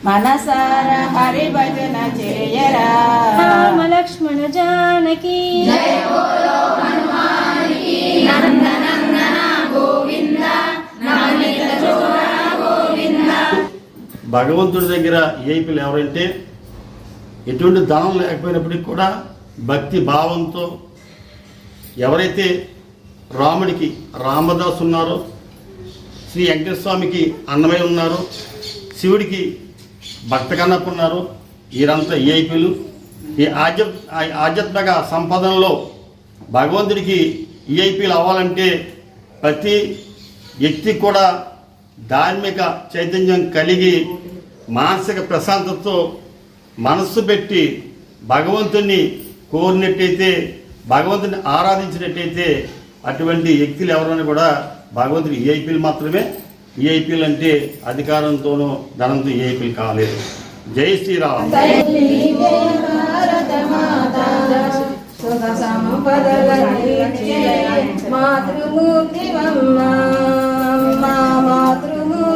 మనసార హరి భజన చేయరా రామ లక్ష్మణ జానకి జయ బోలో హనుమానికి నందనందన గోవింద నవనీత చోర గోవింద. భగవంతుడి దగ్గర ఏపీలు ఎవరంటే ఎటువంటి ధనం లేకపోయినప్పటికీ కూడా భక్తి భావంతో ఎవరైతే రాముడికి రామదాస్ ఉన్నారో, శ్రీ వెంకటేశ్వర స్వామికి అన్నమయ్య ఉన్నారు, శివుడికి భక్త కన్నప్ప ఉన్నారు, వీరంతా ఏఐపీలు. ఈ ఆధ్యాత్మిక సంపాదనలో భగవంతుడికి ఈఐపీలు అవ్వాలంటే ప్రతి వ్యక్తి కూడా ధార్మిక చైతన్యం కలిగి మానసిక ప్రశాంతతతో మనస్సు పెట్టి భగవంతుని కోరినట్టయితే, భగవంతుని ఆరాధించినట్టయితే అటువంటి వ్యక్తులు ఎవరైనా కూడా భగవంతుడి ఈఐపీలు మాత్రమే. ఈఐపీలు అంటే అధికారంతోనూ ధనంతో ఈఐపీలు కాలేదు. జై శ్రీరామ్. మాతృమూర్తి